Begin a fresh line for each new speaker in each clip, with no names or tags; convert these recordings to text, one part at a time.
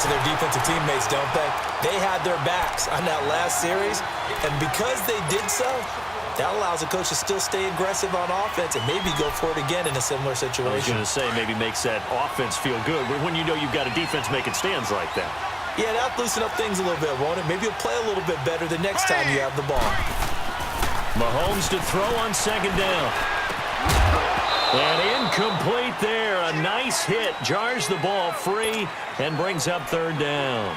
to their defensive teammates, don't they? They had their backs on that last series, and because they did so, that allows a coach to still stay aggressive on offense and maybe go for it again in a similar situation.
I was going to say maybe makes that offense feel good when you know you've got a defense making stands like that.
Yeah, that'll loosen up things a little bit, won't it? Maybe you'll play a little bit better the next time you have the ball.
Mahomes to throw on second down. And incomplete there. A nice hit. Jars the ball free and brings up third down.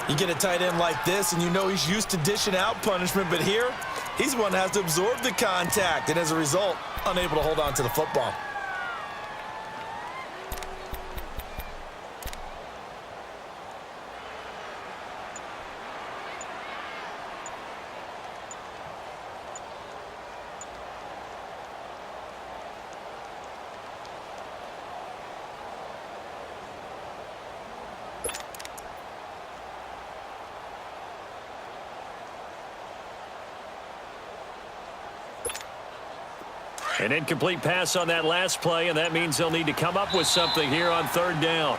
You get a tight end like this, and you know he's used to dishing out punishment, but here, he's the one that has to absorb the contact, and as a result, unable to hold on to the football.
An incomplete pass on that last play, and that means they'll need to come up with something here on third down.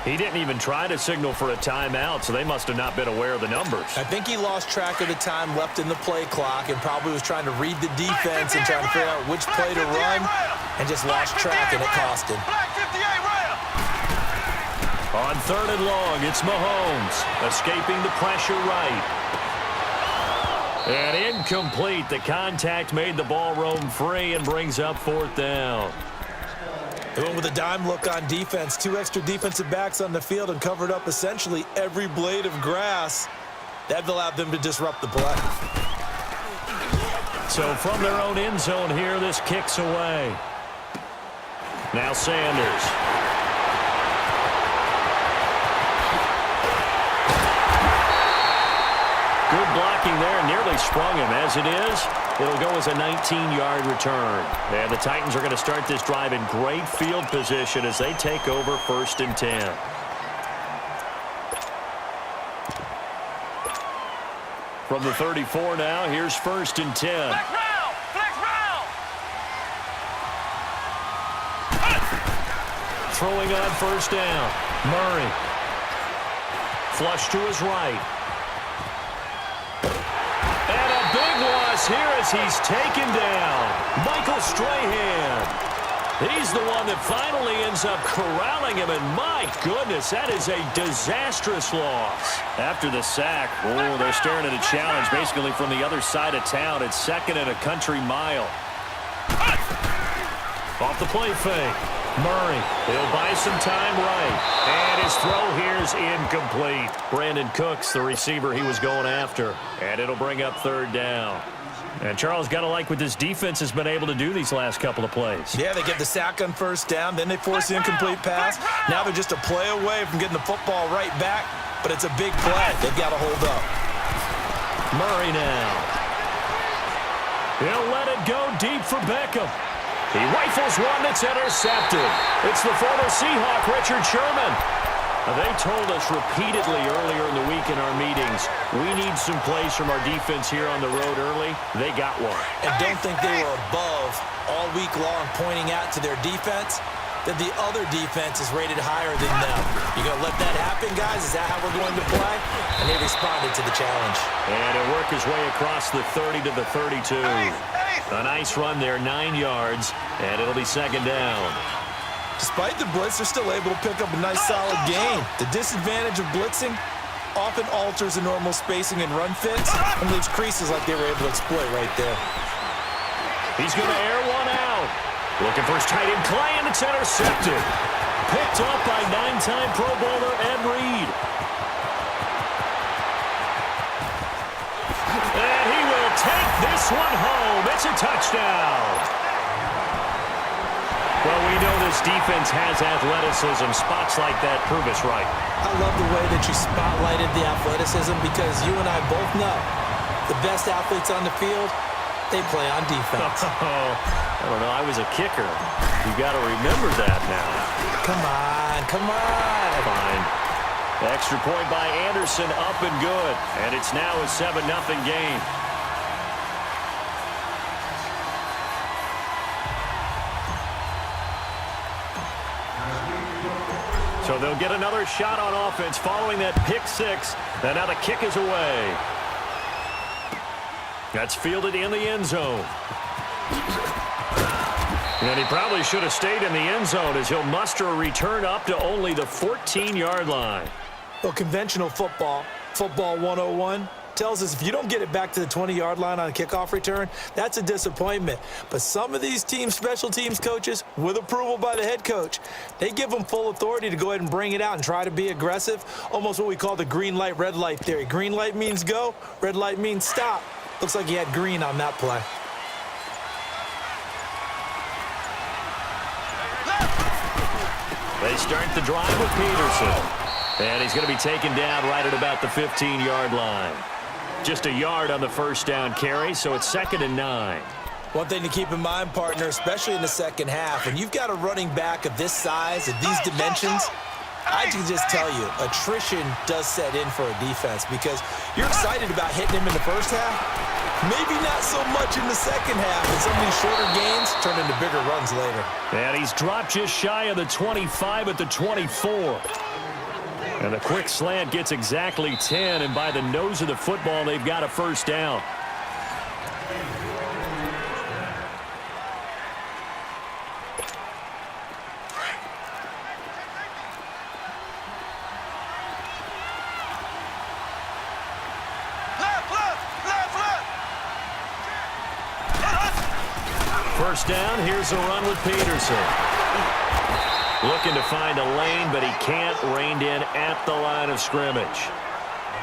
He didn't even try to signal for a timeout, so they must have not been aware of the numbers.
I think he lost track of the time left in the play clock and probably was trying to read the defense and trying to figure out which play to run and just lost track, and it cost him.
On third and long, it's Mahomes escaping the pressure right. And incomplete. The contact made the ball roam free and brings up fourth down.
They went with a dime look on defense. 2 extra defensive backs on the field and covered up essentially every blade of grass. That allowed them to disrupt the play.
So from their own end zone here, this kicks away. Now Sanders. Good blocking there, nearly sprung him. As it is, it'll go as a 19-yard return. And the Titans are going to start this drive in great field position as they take over 1st and 10. From the 34 now, here's 1st and 10.
Flex round!
Throwing on 1st down. Murray. Flush to his right. Loss here as he's taken down. Michael Strahan. He's the one that finally ends up corralling him, and my goodness, that is a disastrous loss. After the sack, they're staring at a challenge basically from the other side of town. It's 2nd and a country mile. Off the play fake. Murray, he'll buy some time right. And his throw here's incomplete. Brandon Cooks, the receiver he was going after. And it'll bring up 3rd down. And Charles, got to like what this defense has been able to do these last couple of plays.
Yeah, they get the sack on 1st down, then they force the incomplete pass. Now they're just a play away from getting the football right back, but it's a big play. They've got to hold up.
Murray now. He'll let it go deep for Beckham. He rifles one that's intercepted. It's the former Seahawk, Richard Sherman. They told us repeatedly earlier in the week in our meetings, we need some plays from our defense here on the road early. They got one.
And don't think they were above all week long pointing out to their defense that the other defense is rated higher than them. You going to let that happen, guys? Is that how we're going to play? And they responded to the challenge.
And it'll work his way across the 30 to the 32. A nice run there, 9 yards, and it'll be 2nd down.
Despite the blitz, they're still able to pick up a nice solid gain. The disadvantage of blitzing often alters the normal spacing and run fits and leaves creases like they were able to exploit right there.
He's going to air one out. Looking for his tight end, Clay, and it's intercepted. Picked up by 9-time Pro Bowler Ed Reed. And he will take this one home. It's a touchdown. Well, we know this defense has athleticism. Spots like that prove us right.
I love the way that you spotlighted the athleticism because you and I both know the best athletes on the field, they play on defense.
I don't know. I was a kicker. You got to remember that now.
Come on.
Fine. Extra point by Anderson, up and good. And it's now a 7-0 game. So they'll get another shot on offense following that pick six. And now the kick is away. That's fielded in the end zone. And he probably should have stayed in the end zone as he'll muster a return up to only the 14-yard line.
Well, conventional football 101, tells us if you don't get it back to the 20-yard line on a kickoff return, that's a disappointment. But some of these team special teams coaches, with approval by the head coach, they give them full authority to go ahead and bring it out and try to be aggressive, almost what we call the green light, red light theory. Green light means go, red light means stop. Looks like he had green on that play.
They start the drive with Peterson. And he's going to be taken down right at about the 15-yard line. Just a yard on the first down carry, so it's 2nd and 9.
One thing to keep in mind, partner, especially in the second half, when you've got a running back of this size, of these dimensions, I can just tell you, attrition does set in for a defense because you're excited about hitting him in the first half. Maybe not so much in the second half, and some of these shorter gains turn into bigger runs later.
And he's dropped just shy of the 25 at the 24. And the quick slant gets exactly 10, and by the nose of the football, they've got a first down. First down, here's a run with Peterson. Looking to find a lane, but he can't. Reined in at the line of scrimmage.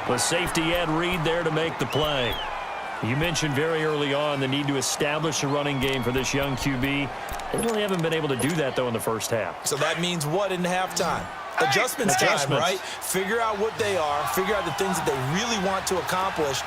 With safety Ed Reed there to make the play. You mentioned very early on the need to establish a running game for this young QB. They really haven't been able to do that, though, in the first half.
So that means what in halftime? Adjustments time, right? Figure out what they are. Figure out the things that they really want to accomplish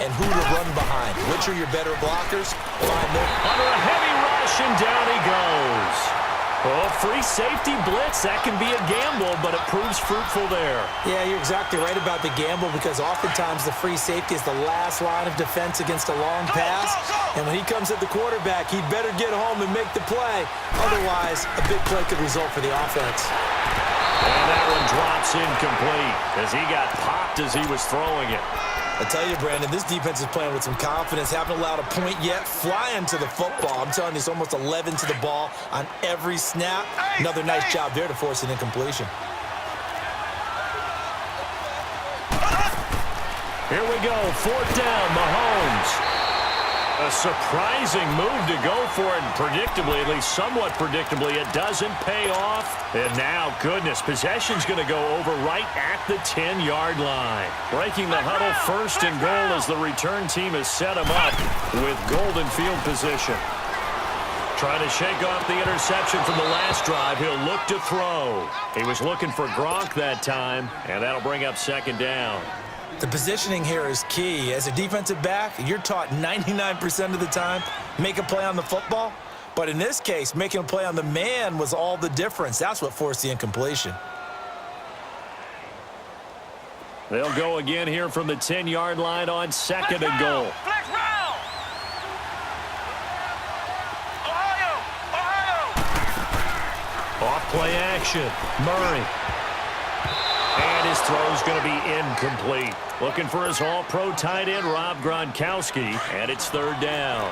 and who to run behind. Which are your better blockers? Find them.
Under a heavy rush, and down he goes. Oh, free safety blitz. That can be a gamble, but it proves fruitful there.
Yeah, you're exactly right about the gamble because oftentimes the free safety is the last line of defense against a long pass. And when he comes at the quarterback, he'd better get home and make the play. Otherwise, a big play could result for the offense.
And that one drops incomplete as he got popped as he was throwing it.
I tell you, Brandon, this defense is playing with some confidence. Haven't allowed a point yet. Flying to the football. I'm telling you, it's almost 11 to the ball on every snap. Another nice job there to force an incompletion.
Here we go. 4th down, Mahomes. A surprising move to go for it, and predictably, at least somewhat predictably, it doesn't pay off. And now, goodness, possession's going to go over right at the 10-yard line. Breaking the huddle, 1st and goal as the return team has set him up with golden field position. Trying to shake off the interception from the last drive. He'll look to throw. He was looking for Gronk that time, and that'll bring up 2nd down.
The positioning here is key. As a defensive back, you're taught 99% of the time, make a play on the football. But in this case, making a play on the man was all the difference. That's what forced the incompletion.
They'll go again here from the 10-yard line on 2nd and goal.
Flex round. Ohio.
Off play action. Murray. And his throw's going to be incomplete. Looking for his all-pro tight end, Rob Gronkowski, and it's 3rd down.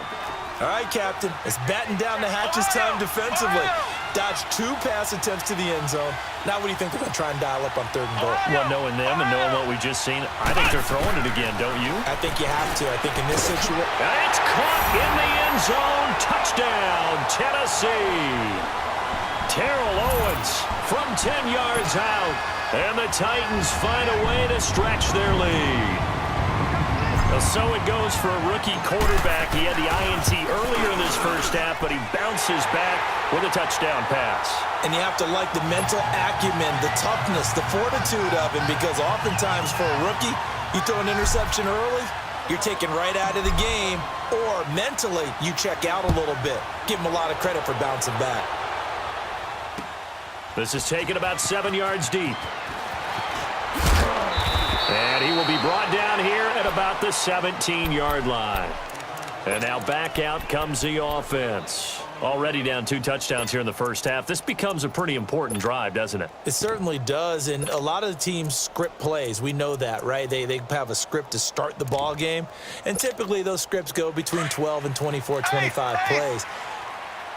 All right, Captain, it's batten down the hatches time defensively. Dodged 2 pass attempts to the end zone. Now what do you think they're going to try and dial up on 3rd and goal?
Well, knowing them and knowing what we just seen, I think they're throwing it again, don't you?
I think you have to. I think in this situation.
It's caught in the end zone. Touchdown, Tennessee. Terrell Owens from 10 yards out. And the Titans find a way to stretch their lead. So it goes for a rookie quarterback. He had the INT earlier in this first half, but he bounces back with a touchdown pass.
And you have to like the mental acumen, the toughness, the fortitude of him, because oftentimes for a rookie, you throw an interception early, you're taken right out of the game, or mentally you check out a little bit. Give him a lot of credit for bouncing back.
This is taken about 7 yards deep. And he will be brought down here at about the 17-yard line. And now back out comes the offense. Already down 2 touchdowns here in the first half. This becomes a pretty important drive, doesn't it?
It certainly does, and a lot of the teams script plays. We know that, right? They have a script to start the ball game, and typically those scripts go between 12 and 24, 25 plays.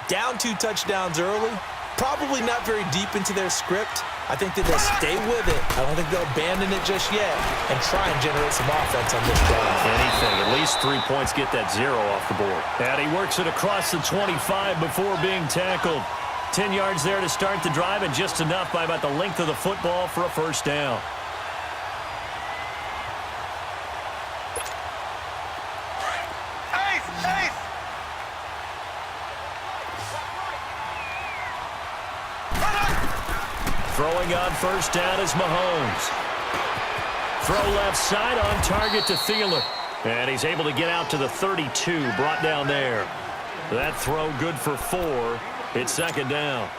Down 2 touchdowns early, probably not very deep into their script. I think that they'll stay with it. I don't think they'll abandon it just yet and try and generate some offense on this drive.
Anything. At least 3 points, get that 0 off the board. And he works it across the 25 before being tackled. 10 yards there to start the drive, and just enough by about the length of the football for a first down. Throwing on first down is Mahomes. Throw left side on target to Thielen. And he's able to get out to the 32, brought down there. That throw good for 4. It's second down.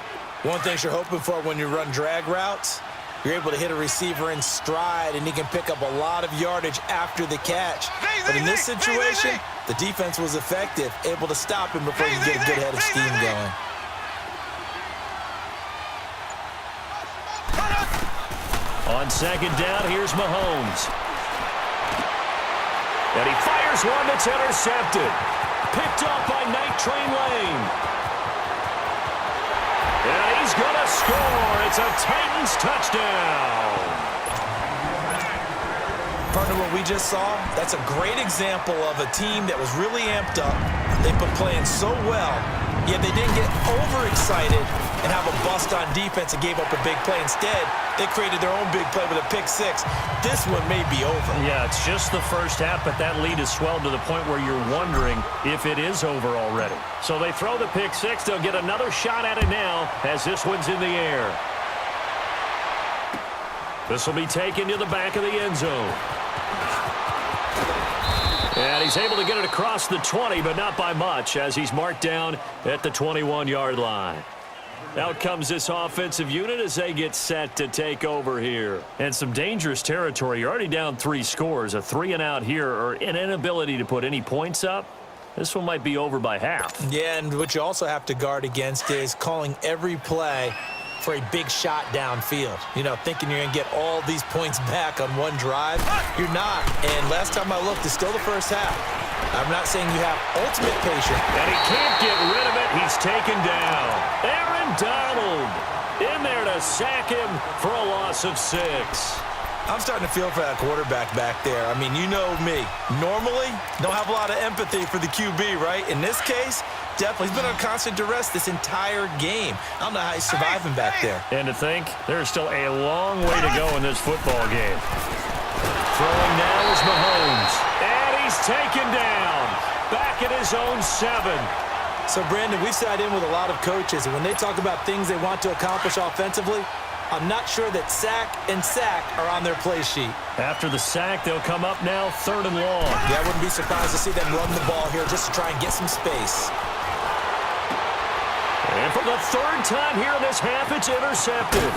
One thing you're hoping for when you run drag routes, you're able to hit a receiver in stride, and he can pick up a lot of yardage after the catch. But in this situation, the defense was effective, able to stop him before he can get a good head of steam going.
On second down, here's Mahomes. And he fires one that's intercepted. Picked off by Night Train Lane. And he's going to score. It's a Titans touchdown.
Partner, what we just saw, that's a great example of a team that was really amped up. They've been playing so well, yet they didn't get overexcited and have a bust on defense and gave up a big play. Instead, they created their own big play with a pick-6. This one may be over.
Yeah, it's just the first half, but that lead has swelled to the point where you're wondering if it is over already. So they throw the pick-6. They'll get another shot at it now as this one's in the air. This will be taken to the back of the end zone. And he's able to get it across the 20, but not by much, as he's marked down at the 21-yard line. Out comes this offensive unit as they get set to take over here. And some dangerous territory. You're already down 3 scores. A 3-and-out here, or an inability to put any points up. This one might be over by half.
Yeah, and what you also have to guard against is calling every play for a big shot downfield. You know, thinking you're going to get all these points back on one drive. You're not. And last time I looked, it's still the first half. I'm not saying you have ultimate patience.
And he can't get rid of it. He's taken down. Aaron Donald in there to sack him for a loss of 6.
I'm starting to feel for that quarterback back there. I mean, you know me. Normally, don't have a lot of empathy for the QB, right? In this case, definitely. He's been on constant duress this entire game. I don't know how he's surviving back there.
And to think, there's still a long way to go in this football game. Throwing now is Mahomes. And he's taken down. Back at his own 7.
So, Brandon, we've sat in with a lot of coaches, and when they talk about things they want to accomplish offensively, I'm not sure that sack and sack are on their play sheet.
After the sack, they'll come up now 3rd and long.
Yeah, I wouldn't be surprised to see them run the ball here just to try and get some space.
And for the 3rd time here in this half, it's intercepted.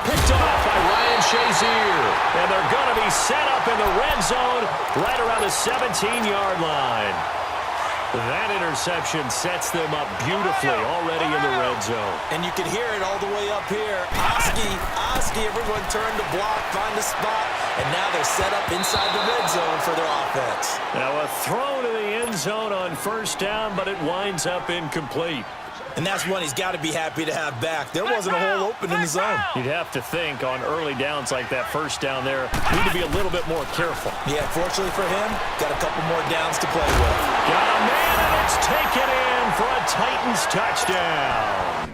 Picked off by Ryan Shazier. And they're going to be set up in the red zone right around the 17-yard line. That interception sets them up beautifully already in the red zone.
And you can hear it all the way up here. Oski, everyone turned to block, find a spot, and now they're set up inside the red zone for their offense.
Now a throw to the end zone on first down, but it winds up incomplete.
And that's one he's got to be happy to have back. There wasn't a hole open in the zone.
You'd have to think on early downs like that first down there, need to be a little bit more careful.
Yeah, fortunately for him, got a couple more downs to play with.
Got a man, and it's taken in for a Titans touchdown.